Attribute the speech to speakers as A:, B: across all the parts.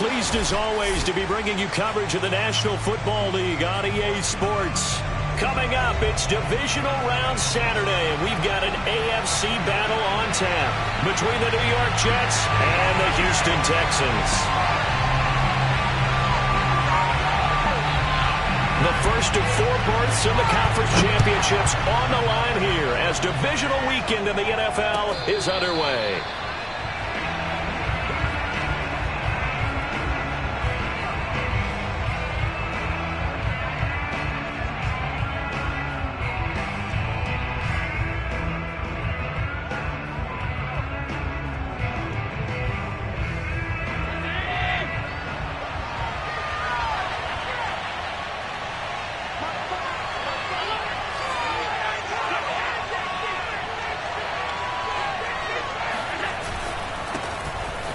A: pleased as always to be bringing you coverage of the National Football League on EA Sports. Coming up, it's Divisional Round Saturday, and we've got an AFC battle on tap between the New York Jets and the Houston Texans. The first of 4 berths in the conference championships on the line here as divisional weekend in the NFL is underway.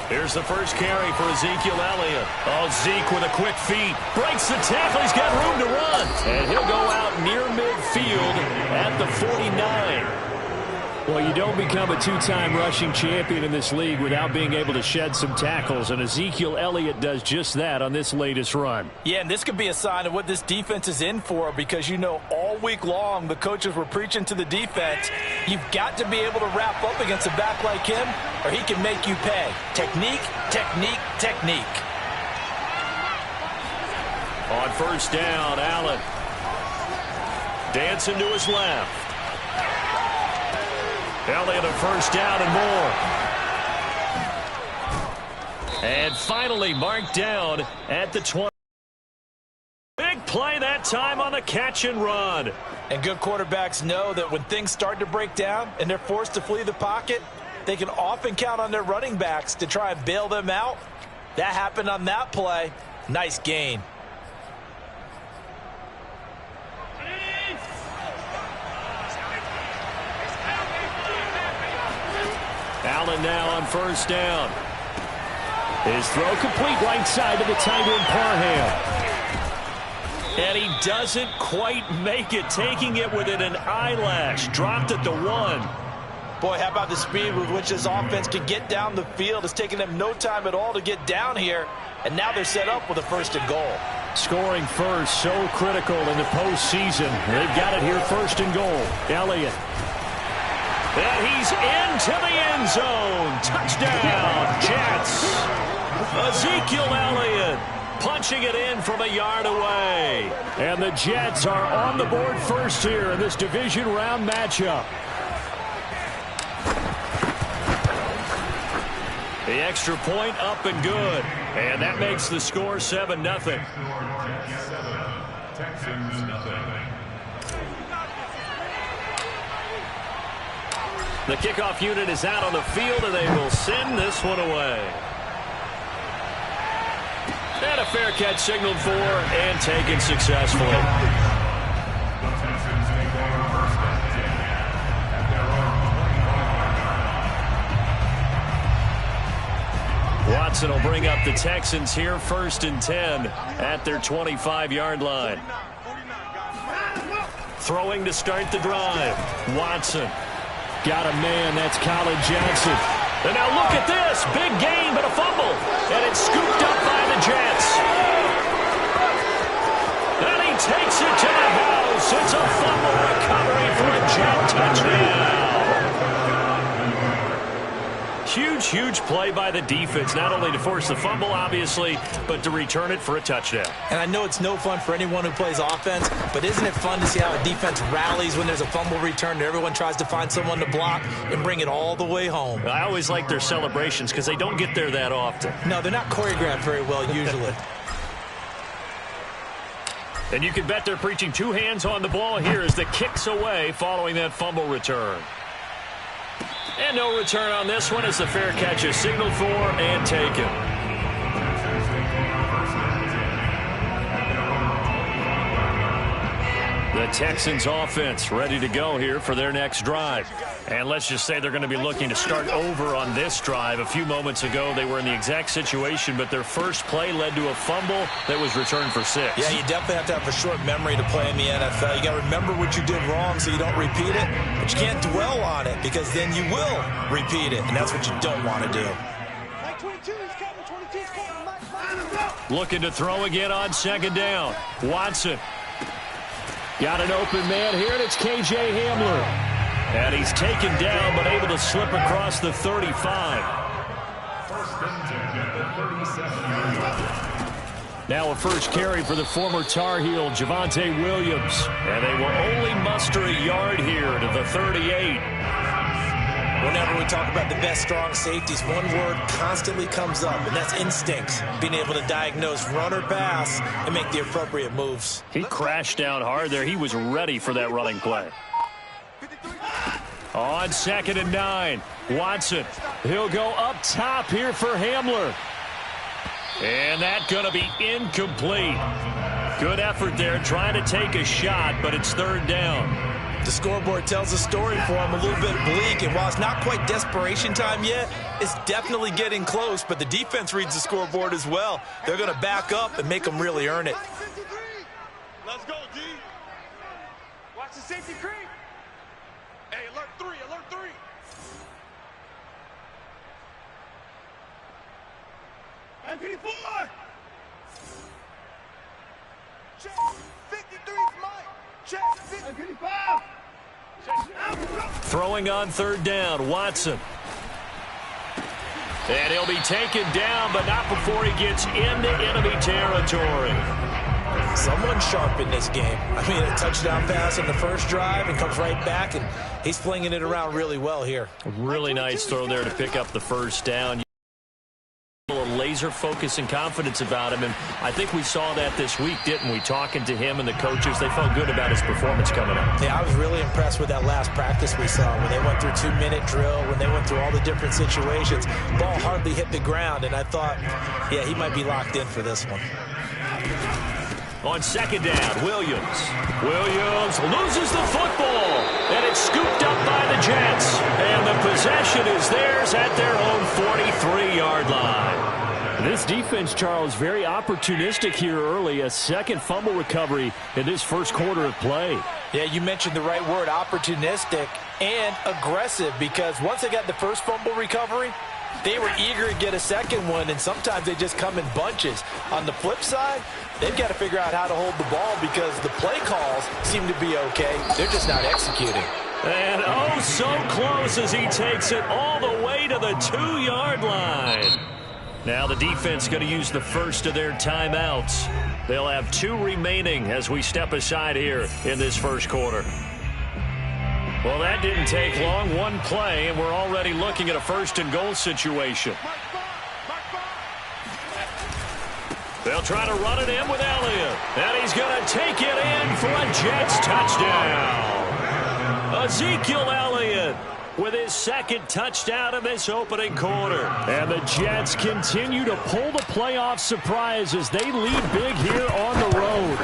A: Here's the first carry for Ezekiel Elliott. Oh, Zeke with a quick feet. Breaks the tackle. He's got room to run. And he'll go out near midfield at the 49. Well, you don't become a 2-time rushing champion in this league without being able to shed some tackles. And Ezekiel Elliott does just that on this latest run.
B: Yeah, and this could be a sign of what this defense is in for because, you know, all week long the coaches were preaching to the defense. You've got to be able to wrap up against a back like him or he can make you pay. Technique, technique, technique.
A: On first down, Allen. Dancing to his left. Elliott a first down and more. And finally marked down at the 20. Big play that time on the catch and run.
B: And good quarterbacks know that when things start to break down and they're forced to flee the pocket, they can often count on their running backs to try and bail them out. That happened on that play. Nice gain.
A: Allen now on first down. His throw complete right side to the tight end Parham. And he doesn't quite make it, taking it within an eyelash. Dropped at the 1.
B: Boy, how about the speed with which this offense can get down the field? It's taken them no time at all to get down here. And now they're set up with a 1st and goal.
A: Scoring first, so critical in the postseason. They've got it here, 1st and goal. Elliott. And he's into the end zone. Touchdown, Jets. Ezekiel Elliott punching it in from a yard away. And the Jets are on the board first here in this division round matchup. The extra point up and good. And that makes the score 7-0. Texans nothing. The kickoff unit is out on the field, and they will send this one away. And a fair catch signaled for and taken successfully. Watson will bring up the Texans here, 1st and 10 at their 25-yard line. Throwing to start the drive. Watson. Got a man, that's Colin Johnson. And now look at this. Big gain, but a fumble. And it's scooped up by the Jets. And he takes it to the house. It's a fumble recovery for a Jet touchdown. Huge, huge play by the defense, not only to force the fumble, obviously, but to return it for a touchdown.
B: And I know it's no fun for anyone who plays offense, but isn't it fun to see how a defense rallies when there's a fumble return and everyone tries to find someone to block and bring it all the way home?
A: I always like their celebrations because they don't get there that often.
B: No, they're not choreographed very well usually.
A: And you can bet they're preaching 2 hands on the ball here as the kick's away following that fumble return. And no return on this one as the fair catch is signaled for and taken. The Texans offense ready to go here for their next drive. And let's just say they're going to be looking to start over on this drive. A few moments ago, they were in the exact situation, but their first play led to a fumble that was returned for 6.
B: Yeah, you definitely have to have a short memory to play in the NFL. You got to remember what you did wrong so you don't repeat it, but you can't dwell on it because then you will repeat it, and that's what you don't want to do.
A: Looking to throw again on second down. Watson. Got an open man here, and it's K.J. Hamler. And he's taken down, but able to slip across the 35. Now a first carry for the former Tar Heel, Javonte Williams. And they will only muster a yard here to the 38.
B: Whenever we talk about the best strong safeties, one word constantly comes up, and that's instincts. Being able to diagnose run or pass and make the appropriate moves.
A: He crashed down hard there. He was ready for that running play. On 2nd and 9, Watson. He'll go up top here for Hamler. And that's going to be incomplete. Good effort there trying to take a shot, but it's 3rd down.
B: The scoreboard tells a story for him, a little bit bleak, and while it's not quite desperation time yet, it's definitely getting close, but the defense reads the scoreboard as well. They're going to back up and make them really earn it.
C: Let's go, D. Watch the safety creep. Hey, alert 3, alert 3. MP4. Check. 53's Mike. Check. MP5.
A: Throwing on 3rd down, Watson. And he'll be taken down, but not before he gets into enemy territory.
B: Someone sharp in this game. I mean, a touchdown pass on the first drive and comes right back, and he's flinging it around really well here.
A: Really nice throw there to pick up the first down. Laser focus and confidence about him, and I think we saw that this week, didn't we? Talking to him and the coaches, they felt good about his performance coming up.
B: Yeah, I was really impressed with that last practice we saw when they went through 2-minute drill, when they went through all the different situations. Ball hardly hit the ground, and I thought, yeah, he might be locked in for this one.
A: On 2nd down, Williams. Williams loses the football, and it's scooped up by the Jets. And the possession is theirs at their own 43-yard line. This defense, Charles, very opportunistic here early. A second fumble recovery in this first quarter of play.
B: Yeah, you mentioned the right word, opportunistic and aggressive, because once they got the first fumble recovery, they were eager to get a second one, and sometimes they just come in bunches. On the flip side, they've got to figure out how to hold the ball because the play calls seem to be okay. They're just not executing.
A: And oh, so close as he takes it all the way to the 2-yard line. Now the defense going to use the first of their timeouts. They'll have 2 remaining as we step aside here in this first quarter. Well, that didn't take long. One play, and we're already looking at a 1st and goal situation. They'll try to run it in with Elliott. And he's going to take it in for a Jets touchdown. Ezekiel Elliott with his 2nd touchdown of this opening quarter. And the Jets continue to pull the playoff surprise as they lead big here on the road.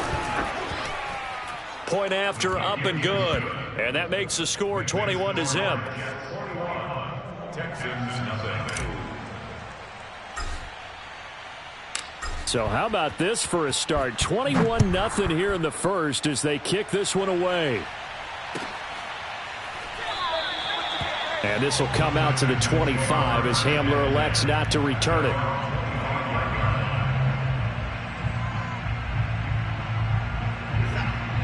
A: Point after, up and good. And that makes the score 21-0. So how about this for a start? 21-0 here in the first as they kick this one away. And this will come out to the 25 as Hamler elects not to return it.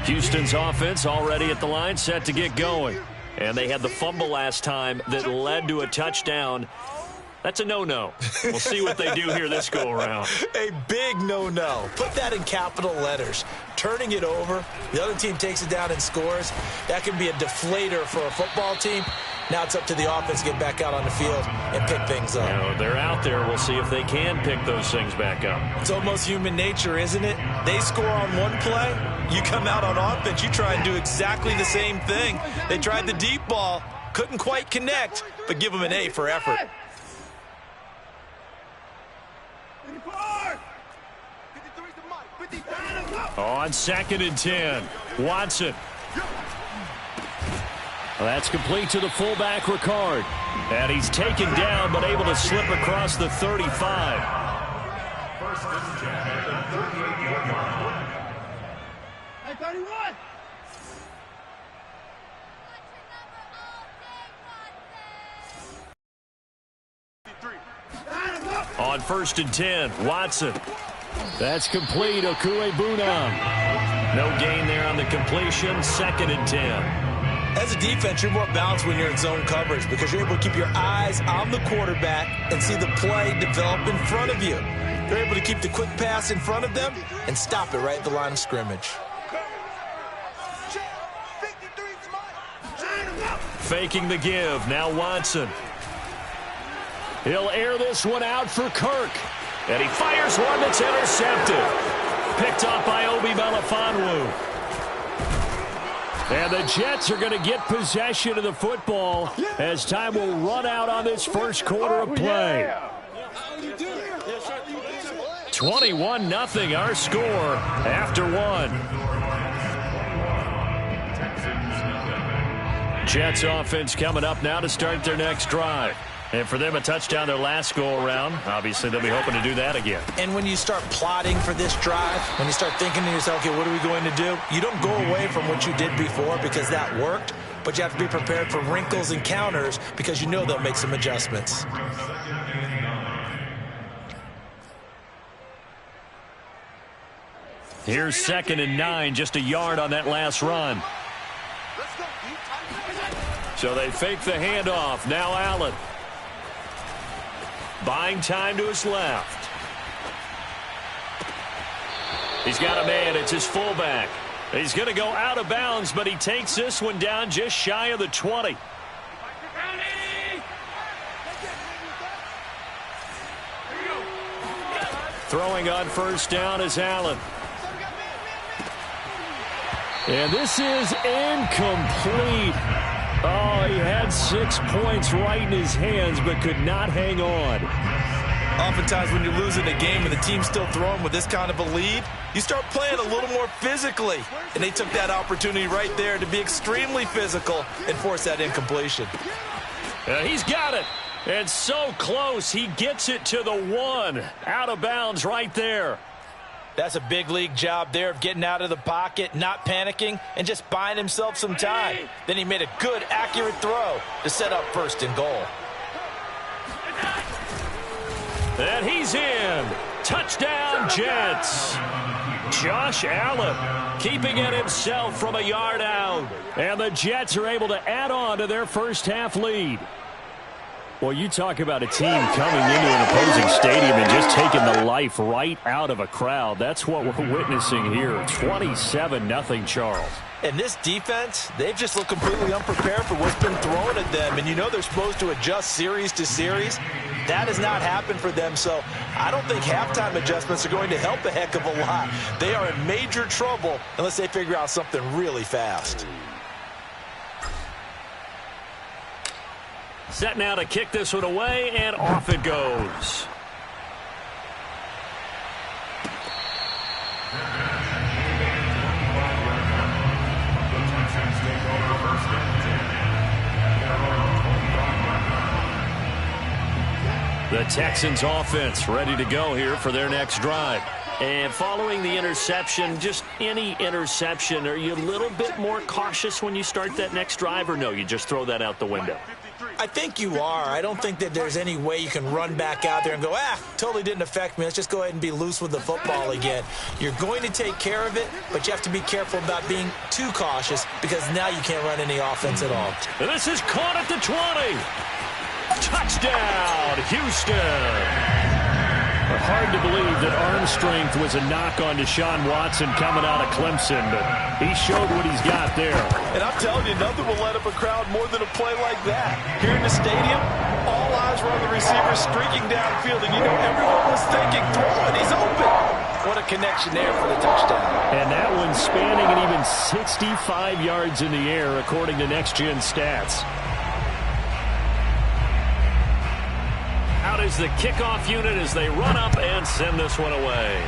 A: Houston's offense already at the line, set to get going. And they had the fumble last time that led to a touchdown. That's a no-no. We'll see what they do here this go-around.
B: A big no-no. Put that in capital letters. Turning it over, the other team takes it down and scores. That can be a deflator for a football team. Now it's up to the offense to get back out on the field and pick things up.
A: You know, they're out there. We'll see if they can pick those things back up.
B: It's almost human nature, isn't it? They score on one play. You come out on offense, you try and do exactly the same thing. They tried the deep ball, couldn't quite connect, but give them an A for effort.
A: On 2nd and 10, Watson. Well, that's complete to the fullback, Ricard. And he's taken down, but able to slip across the 35. On 1st and 10, Watson. That's complete. Okuegbunam. No gain there on the completion. 2nd and 10.
B: As a defense, you're more balanced when you're in zone coverage because you're able to keep your eyes on the quarterback and see the play develop in front of you. You're able to keep the quick pass in front of them and stop it right at the line of scrimmage.
A: Faking the give. Now Watson. He'll air this one out for Kirk. And he fires one that's intercepted. Picked off by Obi Melifonwu. And the Jets are going to get possession of the football as time will run out on this first quarter of play. 21-0 our score after one. Jets offense coming up now to start their next drive. And for them, a touchdown their last go-around. Obviously, they'll be hoping to do that again.
B: And when you start plotting for this drive, when you start thinking to yourself, okay, what are we going to do? You don't go away from what you did before because that worked, but you have to be prepared for wrinkles and counters because you know they'll make some adjustments.
A: Here's 2nd and 9, just a yard on that last run. So they fake the handoff. Now Allen. Buying time to his left. He's got a man. It's his fullback. He's going to go out of bounds, but he takes this one down just shy of the 20. Throwing on first down is Allen. And this is incomplete. Oh, he had 6 points right in his hands, but could not hang on.
B: Oftentimes when you're losing a game and the team's still throwing with this kind of a lead, you start playing a little more physically. And they took that opportunity right there to be extremely physical and force that incompletion.
A: He's got it. And so close, he gets it to the 1. Out of bounds right there.
B: That's a big league job there of getting out of the pocket, not panicking, and just buying himself some time. Then he made a good, accurate throw to set up 1st and goal.
A: And he's in. Touchdown, Jets. Josh Allen keeping it himself from a yard out. And the Jets are able to add on to their first half lead. Well, you talk about a team coming into an opposing stadium and just taking the life right out of a crowd. That's what we're witnessing here. 27-0 Charles.
B: And this defense, they've just looked completely unprepared for what's been thrown at them. And you know they're supposed to adjust series to series. That has not happened for them. So I don't think halftime adjustments are going to help a heck of a lot. They are in major trouble unless they figure out something really fast.
A: Set now to kick this one away, and off it goes. The Texans offense ready to go here for their next drive. And following the interception, just any interception, are you a little bit more cautious when you start that next drive, or no, you just throw that out the window?
B: I think you are. I don't think that there's any way you can run back out there and go, totally didn't affect me. Let's just go ahead and be loose with the football again. You're going to take care of it, but you have to be careful about being too cautious because now you can't run any offense at all.
A: And this is caught at the 20. Touchdown, Houston. Hard to believe that arm strength was a knock on Deshaun Watson coming out of Clemson, but he showed what he's got there.
B: And I'm telling you, nothing will light up a crowd more than a play like that. Here in the stadium, all eyes were on the receiver streaking downfield, and you know everyone was thinking, throw it, he's open. What a connection there for the touchdown. And
A: that one spanning an even 65 yards in the air, according to Next Gen Stats. Out is the kickoff unit as they run up and send this one away.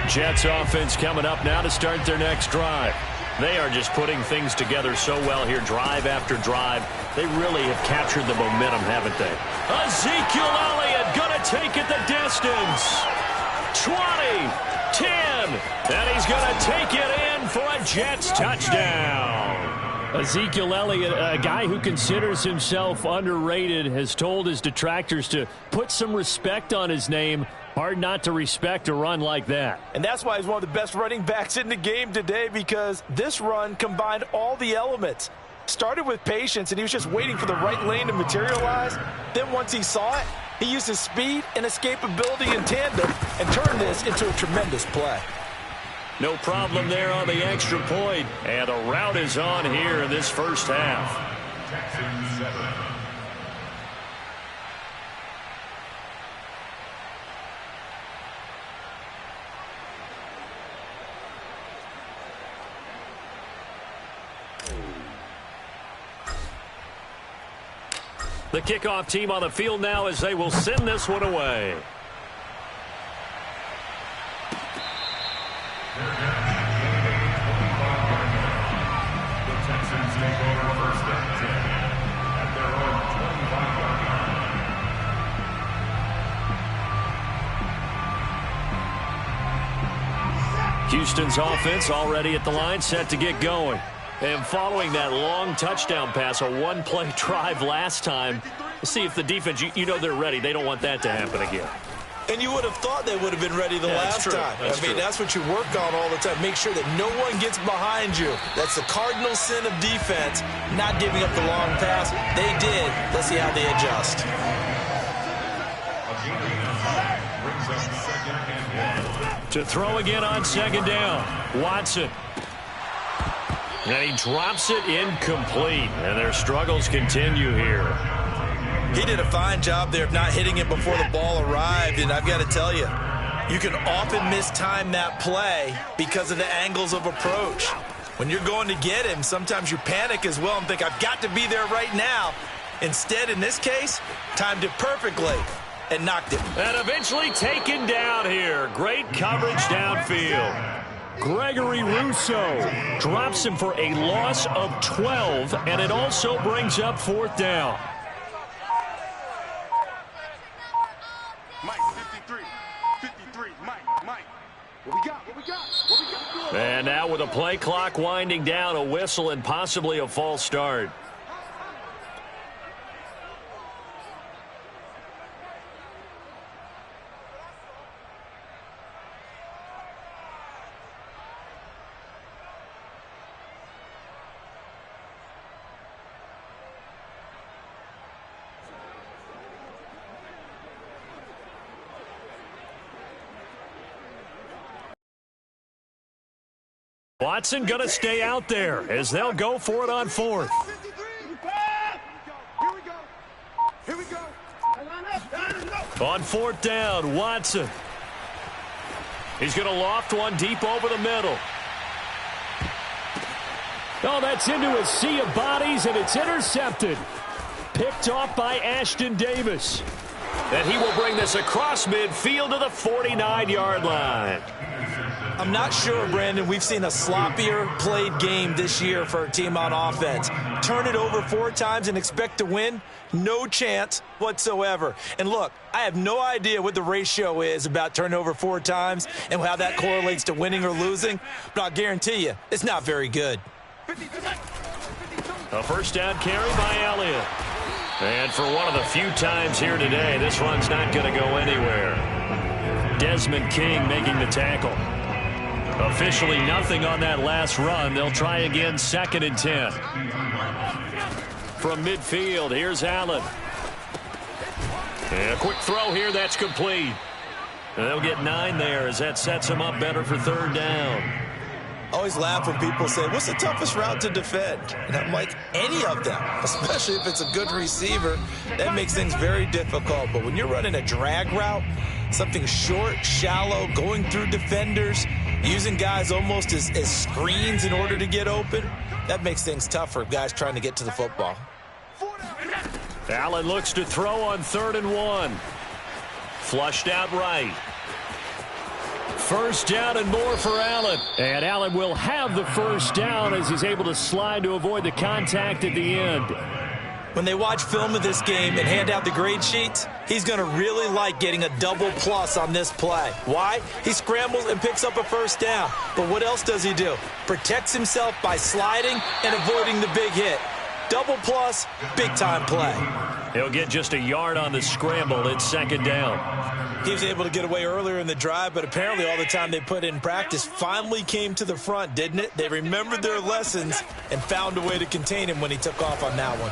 A: Jets offense coming up now to start their next drive. They are just putting things together so well here, drive after drive. They really have captured the momentum, haven't they? Ezekiel Elliott going to take it the distance. 20, 10, and he's going to take it in for a Jets touchdown. Ezekiel Elliott, a guy who considers himself underrated, has told his detractors to put some respect on his name. Hard not to respect a run like that.
B: And that's why he's one of the best running backs in the game today, because this run combined all the elements. Started with patience, and he was just waiting for the right lane to materialize. Then once he saw it, he used his speed and escapability in tandem and turned this into a tremendous play.
A: No problem there on the extra point. And the route is on here in this first half. The kickoff team on the field now as they will send this one away.
D: The Texans take over first and 10 at their own 25-yard line.
A: Houston's offense already at the line, set to get going. And following that long touchdown pass, a one-play drive last time, see if the defense, you know they're ready. They don't want that to happen again.
B: And you would have thought they would have been ready the last time. That's what you work on all the time. Make sure that no one gets behind you. That's the cardinal sin of defense, not giving up the long pass. They did. Let's see how they adjust.
A: To throw again on second down, Watson. And he drops it incomplete. And their struggles continue here.
B: He did a fine job there of not hitting it before the ball arrived. And I've got to tell you, you can often mistime that play because of the angles of approach. When you're going to get him, sometimes you panic as well and think, I've got to be there right now. Instead, in this case, timed it perfectly and knocked it.
A: And eventually taken down here. Great coverage downfield. Gregory Rousseau drops him for a loss of 12, and it also brings up fourth down.
C: Mike, 53, Mike. What we got?
A: And now with a play clock winding down, a whistle and possibly a false start. Watson going to stay out there as they'll go for it on fourth.
C: Here we go.
A: On fourth down, Watson. He's going to loft one deep over the middle. Oh, that's into a sea of bodies, and it's intercepted. Picked off by Ashton Davis. And he will bring this across midfield to the 49-yard line.
B: I'm not sure, Brandon, we've seen a sloppier played game this year for a team on offense. Turn it over 4 times and expect to win? No chance whatsoever. And look, I have no idea what the ratio is about turning over 4 times and how that correlates to winning or losing, but I'll guarantee you it's not very good.
A: A first down carry by Elliott. And for one of the few times here today, this run's not going to go anywhere. Desmond King making the tackle. Officially nothing on that last run. They'll try again, 2nd and 10. From midfield, here's Allen. And a quick throw here, that's complete. And they'll get 9 there as that sets them up better for 3rd down.
B: I always laugh when people say, what's the toughest route to defend? And I'm like, any of them, especially if it's a good receiver. That makes things very difficult. But when you're running a drag route, something short, shallow, going through defenders, using guys almost as screens in order to get open, that makes things tough for guys trying to get to the football.
A: Allen looks to throw on 3rd and 1. Flushed out right. First down and more for Allen. And Allen will have the first down as he's able to slide to avoid the contact at the end.
B: When they watch film of this game and hand out the grade sheets, he's going to really like getting a double plus on this play. Why? He scrambles and picks up a first down. But what else does he do? Protects himself by sliding and avoiding the big hit. Double plus, big-time play.
A: He'll get just a yard on the scramble. It's second down.
B: He was able to get away earlier in the drive, but apparently all the time they put in practice finally came to the front, didn't it? They remembered their lessons and found a way to contain him when he took off on that one.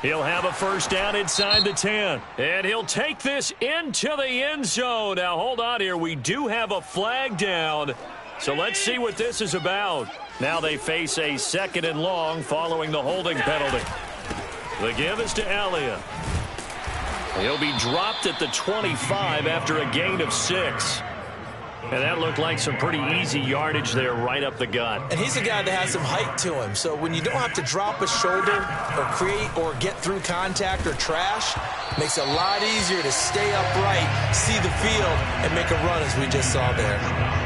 A: He'll have a first down inside the 10. And he'll take this into the end zone. Now, hold on here. We do have a flag down. So let's see what this is about. Now they face a second and long following the holding penalty. The give is to Elliott. He'll be dropped at the 25 after a gain of 6. And that looked like some pretty easy yardage there right up the gut.
B: And he's a guy that has some height to him. So when you don't have to drop a shoulder or create or get through contact or trash, makes it a lot easier to stay upright, see the field, and make a run as we just saw there.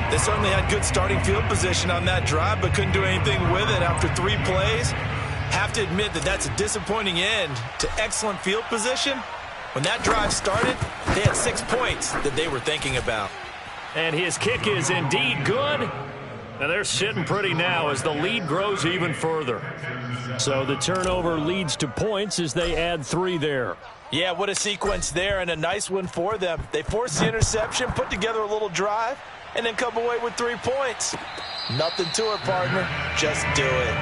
B: They certainly had good starting field position on that drive, but couldn't do anything with it after 3 plays. Have to admit that that's a disappointing end to excellent field position. When that drive started, they had 6 points that they were thinking about.
A: And his kick is indeed good. And they're sitting pretty now as the lead grows even further. So the turnover leads to points as they add 3 there.
B: Yeah, what a sequence there, and a nice one for them. They forced the interception, put together a little drive, and then come away with 3 points. Nothing to it, partner. Just do it.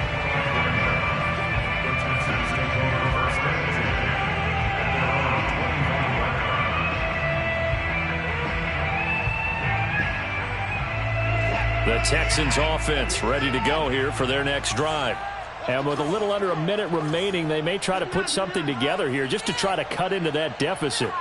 A: The Texans offense ready to go here for their next drive. And with a little under a minute remaining, they may try to put something together here just to try to cut into that deficit.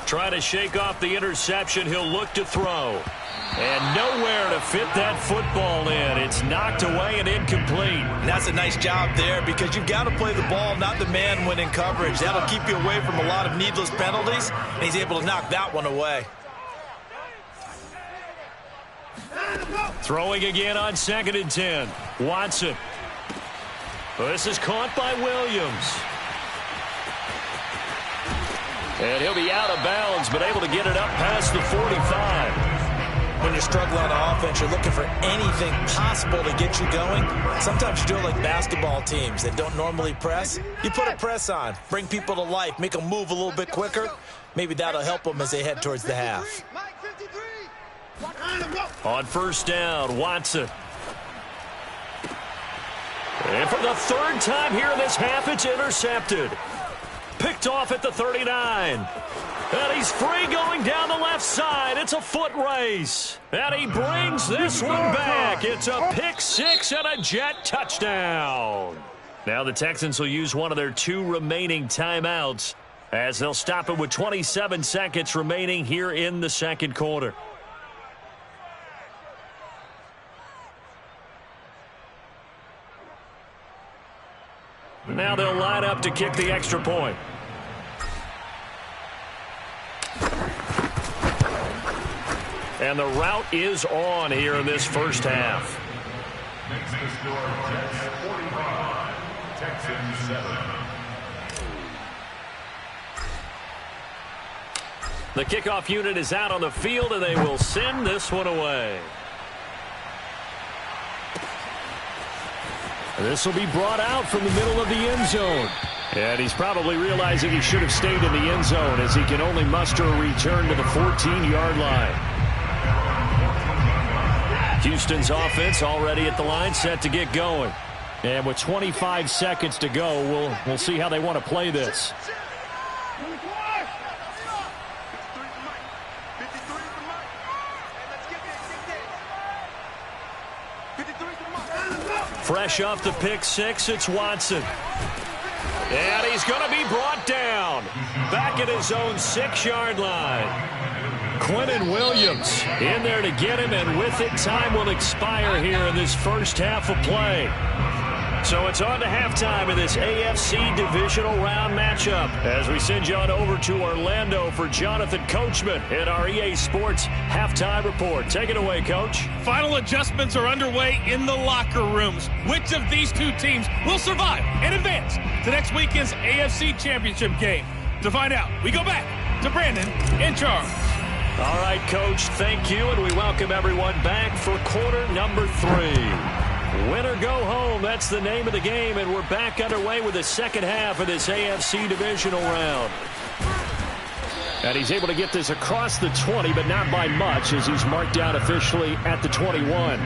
A: Try to shake off the interception. He'll look to throw. And nowhere to fit that football in. It's knocked away and incomplete.
B: And that's a nice job there because you've got to play the ball, not the man when in coverage. That'll keep you away from a lot of needless penalties, and he's able to knock that one away.
A: Throwing again on 2nd and 10. Watson. This is caught by Williams. And he'll be out of bounds, but able to get it up past the 45.
B: When you're struggling on offense, you're looking for anything possible to get you going. Sometimes you do it like basketball teams that don't normally press. You put a press on, bring people to life, make them move a little bit quicker. Maybe that'll help them as they head towards the half.
A: On first down, Watson. And for the 3rd time here in this half, it's intercepted. Picked off at the 39. And he's free going down the left side. It's a foot race. And he brings this one back. It's a pick 6 and a Jet touchdown. Now the Texans will use one of their 2 remaining timeouts as they'll stop it with 27 seconds remaining here in the 2nd quarter. Now they'll line up to kick the extra point. And the route is on here in this first half.
D: Makes the score Jets 45, Texans 7.
A: The kickoff unit is out on the field, and they will send this one away. This will be brought out from the middle of the end zone. And he's probably realizing he should have stayed in the end zone as he can only muster a return to the 14-yard line. Houston's offense already at the line, set to get going. And with 25 seconds to go, we'll see how they want to play this. Fresh off the pick 6, it's Watson. And he's going to be brought down. Back at his own 6-yard line. Quentin Williams in there to get him, and with it, time will expire here in this first half of play. So it's on to halftime in this AFC divisional round matchup as we send you on over to Orlando for Jonathan Coachman in our EA Sports halftime report. Take it away, Coach.
E: Final adjustments are underway in the locker rooms. Which of these two teams will survive and advance to next weekend's AFC Championship game? To find out, we go back to Brandon and Charles.
A: All right, Coach, thank you, and we welcome everyone back for quarter number 3. Win or go home, that's the name of the game, and we're back underway with the second half of this AFC divisional round. And he's able to get this across the 20, but not by much, as he's marked down officially at the 21.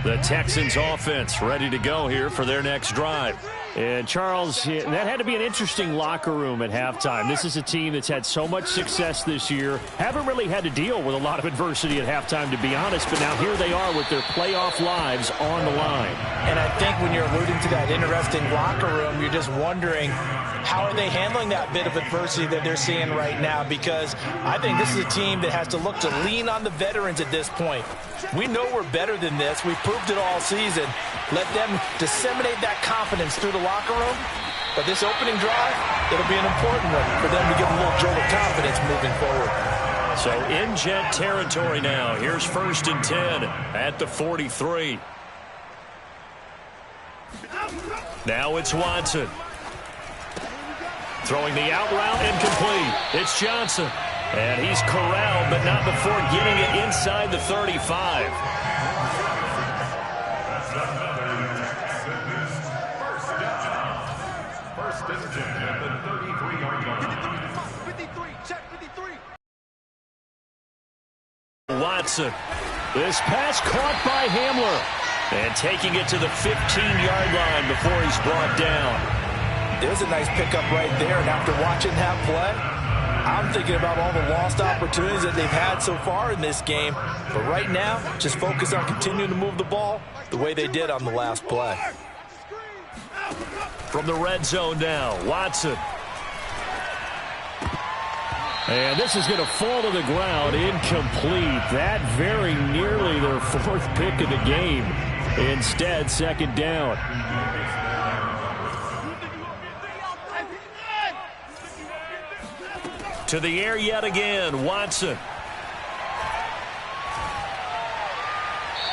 A: The Texans offense ready to go here for their next drive. And, Charles, that had to be an interesting locker room at halftime. This is a team that's had so much success this year. Haven't really had to deal with a lot of adversity at halftime, to be honest. But now here they are with their playoff lives on the line.
B: And I think when you're alluding to that interesting locker room, you're just wondering, how are they handling that bit of adversity that they're seeing right now? Because I think this is a team that has to look to lean on the veterans at this point. We know we're better than this. We've proved it all season. Let them disseminate that confidence through the locker room. But this opening drive, it'll be an important one for them to get a little jolt of confidence moving forward.
A: So in Jet territory now. Here's 1st and 10 at the 43. Now it's Watson. Throwing the out route incomplete. It's Johnson. And he's corralled, but not before getting it inside the 35.
D: First and 10 at the 33-yard line.
C: 53, check 53.
A: Watson. This pass caught by Hamler. And taking it to the 15-yard line before he's brought down.
B: There's a nice pickup right there, and after watching that play, I'm thinking about all the lost opportunities that they've had so far in this game. But right now, just focus on continuing to move the ball the way they did on the last play.
A: From the red zone now, Watson. And this is going to fall to the ground, incomplete. That very nearly their 4th pick of the game. Instead, 2nd down. To the air yet again, Watson.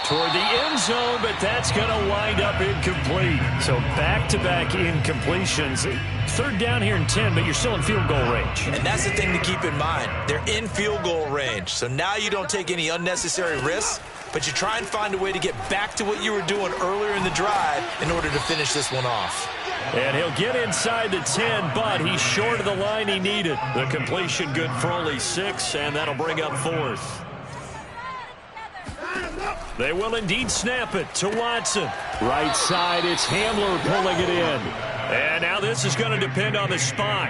A: Toward the end zone, but that's going to wind up incomplete. So back-to-back incompletions. 3rd down here and 10, but you're still in field goal range.
B: And that's the thing to keep in mind. They're in field goal range. So now you don't take any unnecessary risks, but you try and find a way to get back to what you were doing earlier in the drive in order to finish this one off.
A: And he'll get inside the 10, but he's short of the line he needed. The completion good for only 6, and that'll bring up 4th. They will indeed snap it to Watson. Right side, it's Hamler pulling it in. And now this is going to depend on the spot.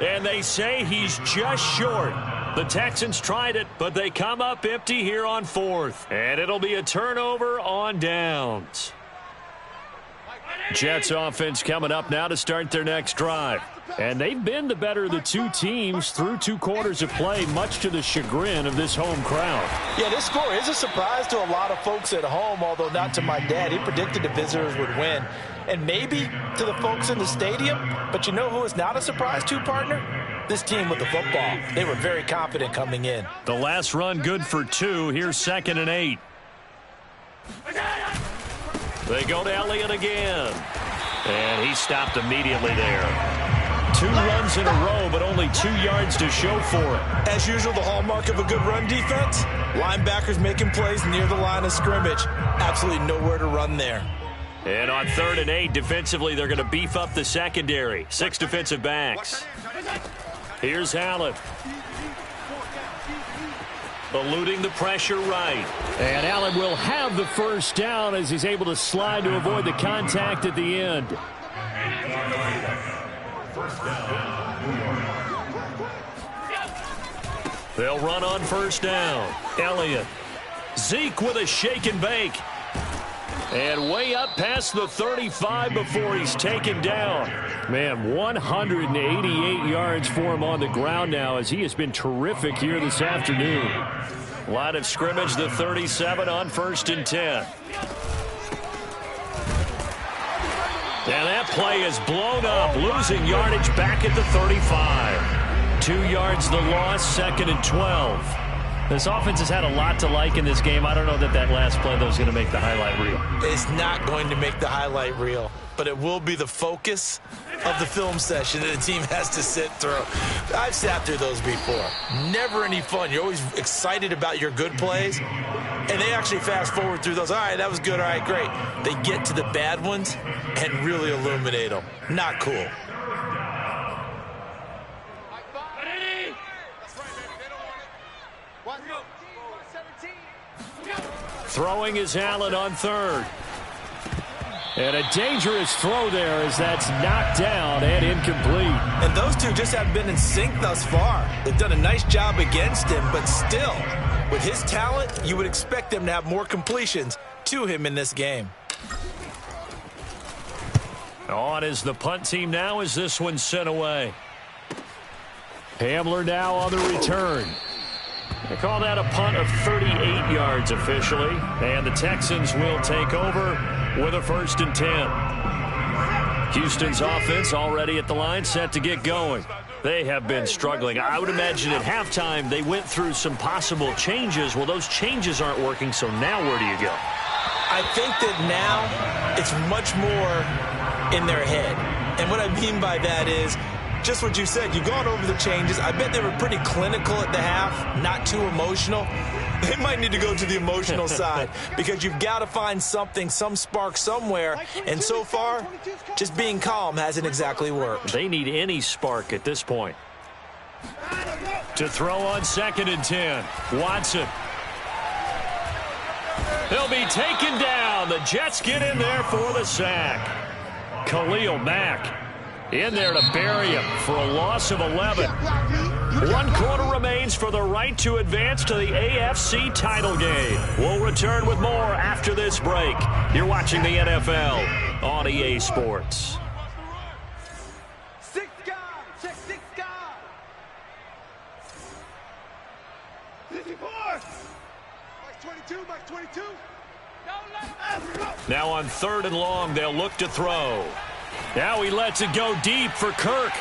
A: And they say he's just short. The Texans tried it, but they come up empty here on 4th. And it'll be a turnover on downs. Jets offense coming up now to start their next drive. And they've been the better of the two teams through 2 quarters of play, much to the chagrin of this home crowd.
B: Yeah, this score is a surprise to a lot of folks at home, although not to my dad. He predicted the visitors would win. And maybe to the folks in the stadium. But you know who is not a surprise to, partner? This team with the football. They were very confident coming in.
A: The last run good for 2. Here's 2nd and 8. They go to Elliott again. And he stopped immediately there. 2 runs in a row, but only 2 yards to show for it.
B: As usual, the hallmark of a good run defense, linebackers making plays near the line of scrimmage. Absolutely nowhere to run there.
A: And on 3rd and 8, defensively, they're going to beef up the secondary. 6 defensive backs. Here's Allen. Eluding the pressure right. And Allen will have the first down as he's able to slide to avoid the contact at the end. They'll run on 1st down. Elliott. Zeke with a shake and bake. And way up past the 35 before he's taken down. Man, 188 yards for him on the ground now as he has been terrific here this afternoon. Line of scrimmage, the 37 on 1st and 10. And that play is blown up, losing yardage back at the 35. 2 yards the loss, 2nd and 12. This offense has had a lot to like in this game. I don't know that last play, though, is going to make the highlight reel.
B: It's not going to make the highlight reel, but it will be the focus of the film session that the team has to sit through. I've sat through those before. Never any fun. You're always excited about your good plays, and they actually fast forward through those. All right, that was good. All right, great. They get to the bad ones and really illuminate them. Not cool.
A: Throwing is Allen on 3rd. And a dangerous throw there as that's knocked down and incomplete.
B: And those two just haven't been in sync thus far. They've done a nice job against him, but still, with his talent, you would expect them to have more completions to him in this game.
A: On is the punt team now as this one's sent away. Hamler now on the return. They call that a punt of 38 yards officially. And the Texans will take over with a 1st and 10. Houston's offense already at the line, set to get going. They have been struggling. I would imagine at halftime they went through some possible changes. Well, those changes aren't working, so now where do you go?
B: I think that now it's much more in their head. And what I mean by that is just what you said. You've gone over the changes. I bet they were pretty clinical at the half, not too emotional. They might need to go to the emotional side because you've got to find something, some spark somewhere. And so far, just being calm hasn't exactly worked.
A: They need any spark at this point. To throw on 2nd and 10. Watson. He'll be taken down. The Jets get in there for the sack. Khalil Mack in there to bury him for a loss of 11. 1 quarter remains for the right to advance to the AFC title game. We'll return with more after this break. You're watching the NFL on EA Sports.
C: 6 guys. Check 6 guys. 54. Mike 22. Mike 22.
A: Now on 3rd and long, they'll look to throw. Now he lets it go deep for Kirk.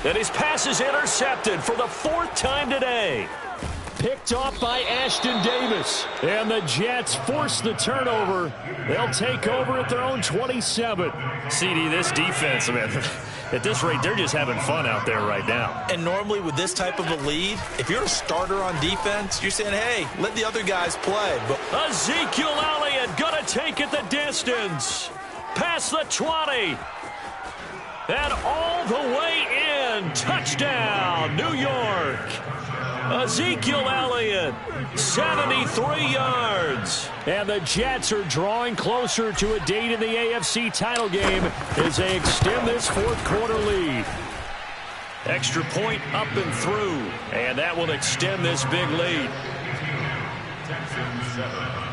A: And his pass is intercepted for the 4th time today. Picked off by Ashton Davis. And the Jets force the turnover. They'll take over at their own 27. CD, this defense, man, at this rate, they're just having fun out there right now.
B: And normally with this type of a lead, if you're a starter on defense, you're saying, hey, let the other guys play. But
A: Ezekiel Elliott gonna take it the distance. Past the 20. And all the way in. Touchdown, New York. Ezekiel Elliott, 73 yards. And the Jets are drawing closer to a date in the AFC title game as they extend this 4th quarter lead. Extra point up and through. And that will extend this big lead.
D: Texans 7.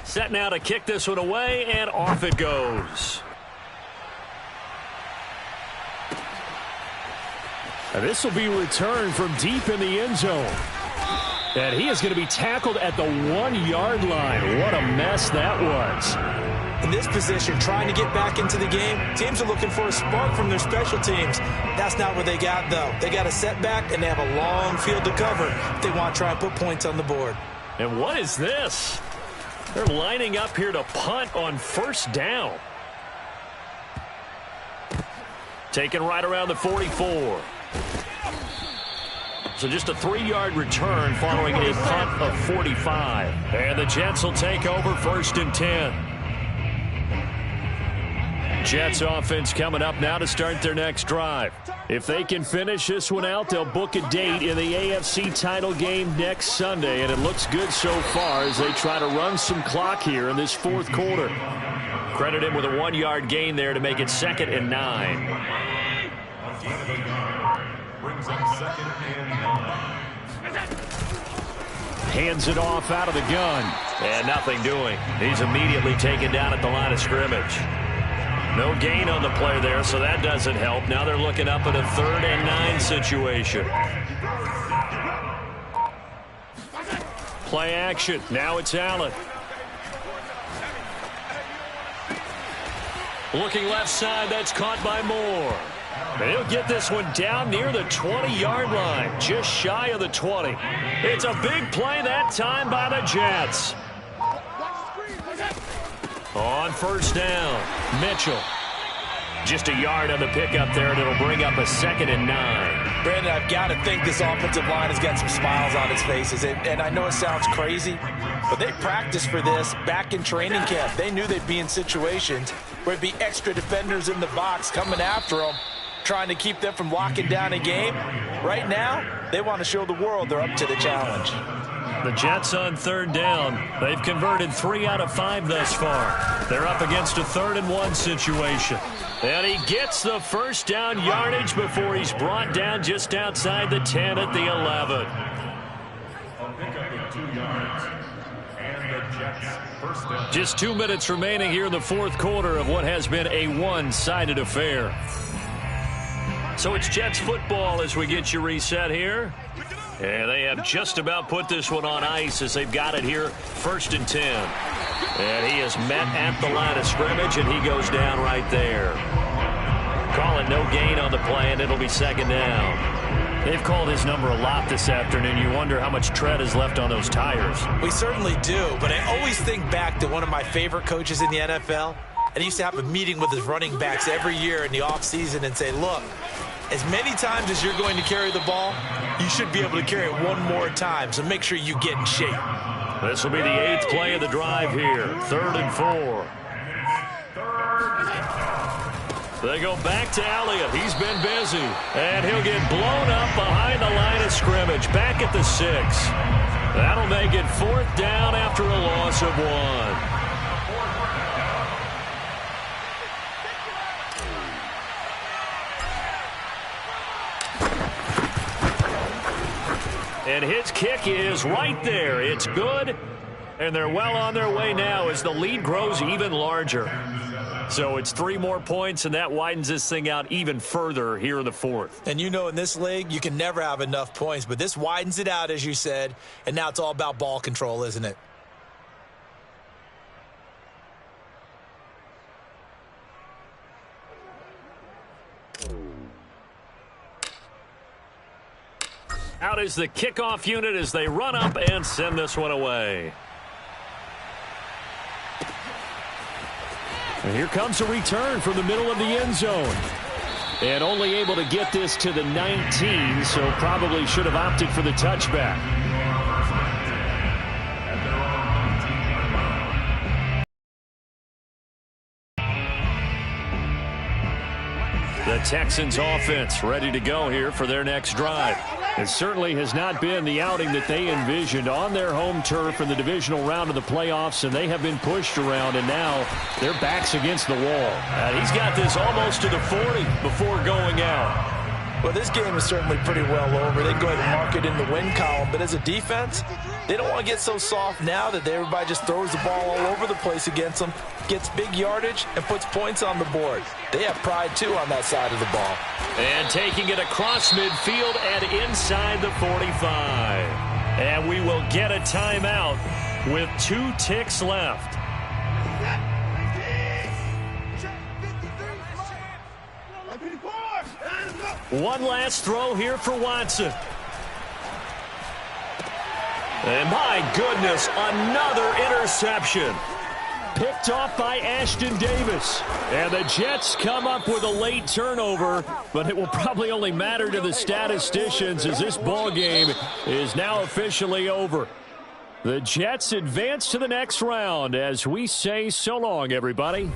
A: Set now to kick this one away, and off it goes. And this will be returned from deep in the end zone. And he is going to be tackled at the 1-yard line. What a mess that was.
B: in this position, trying to get back into the game, teams are looking for a spark from their special teams. That's not what they got, though. They got a setback, and they have a long field to cover if they want to try and put points on the board.
A: And what is this? They're lining up here to punt on first down. Taken right around the 44. So just a 3-yard return following a punt of 45. And the Jets will take over 1st and 10. Jets offense coming up now to start their next drive. If they can finish this one out, they'll book a date in the AFC title game next Sunday, and it looks good so far as they try to run some clock here in this fourth quarter. Credit him with a 1-yard gain there to make it 2nd and 9.
D: Brings up 2nd and 9.
A: Hands it off out of the gun. And nothing doing. He's immediately taken down at the line of scrimmage. No gain on the play there, so that doesn't help. Now they're looking up at a 3rd and 9 situation. Play action. Now it's Allen. Looking left side, that's caught by Moore. He'll get this one down near the 20-yard line, just shy of the 20. It's a big play that time by the Jets. On 1st down, Mitchell. Just a yard on the pickup there, and it'll bring up a 2nd and 9.
B: Brandon, I've got to think this offensive line has got some smiles on its faces. And I know it sounds crazy, but they practiced for this back in training camp. They knew they'd be in situations where it'd be extra defenders in the box coming after them, trying to keep them from locking down a game. Right now, they want to show the world they're up to the challenge.
A: The Jets on 3rd down. They've converted 3 out of 5 thus far. They're up against a 3rd and 1 situation. And he gets the 1st down yardage before he's brought down just outside the 10 at the 11.
D: A pickup of 2 yards. And the Jets 1st down.
A: Just 2 minutes remaining here in the fourth quarter of what has been a one-sided affair. So it's Jets football as we get you reset here. And they have just about put this one on ice as they've got it here, 1st and 10. And he is met at the line of scrimmage, and he goes down right there. Calling no gain on the play, and it'll be 2nd down. They've called his number a lot this afternoon. You wonder how much tread is left on those tires.
B: We certainly do, but I always think back to one of my favorite coaches in the NFL. And he used to have a meeting with his running backs every year in the offseason and say, look, as many times as you're going to carry the ball, you should be able to carry it one more time, so make sure you get in shape.
A: This will be the 8th play of the drive here, 3rd and 4. They go back to Elliott. He's been busy, and he'll get blown up behind the line of scrimmage, back at the 6. That'll make it 4th down after a loss of 1. And his kick is right there. It's good, and they're well on their way now as the lead grows even larger. So it's 3 more points, and that widens this thing out even further here in the 4th.
B: And you know in this league, you can never have enough points, but this widens it out, as you said, and now it's all about ball control, isn't it?
A: Out is the kickoff unit as they run up and send this one away. And here comes a return from the middle of the end zone. And only able to get this to the 19, so probably should have opted for the touchback. The Texans offense ready to go here for their next drive. It certainly has not been the outing that they envisioned on their home turf in the divisional round of the playoffs, and they have been pushed around, and now their back's against the wall. He's got this almost to the 40 before going out.
B: Well, this game is certainly pretty well over. They go ahead and mark it in the win column, but as a defense, they don't want to get so soft now that everybody just throws the ball all over the place against them, gets big yardage, and puts points on the board. They have pride, too, on that side of the ball.
A: And taking it across midfield and inside the 45. And we will get a timeout with 2 ticks left. One last throw here for Watson. And my goodness, another interception. Picked off by Ashton Davis. And the Jets come up with a late turnover, but it will probably only matter to the statisticians as this ball game is now officially over. The Jets advance to the next round as we say so long, everybody.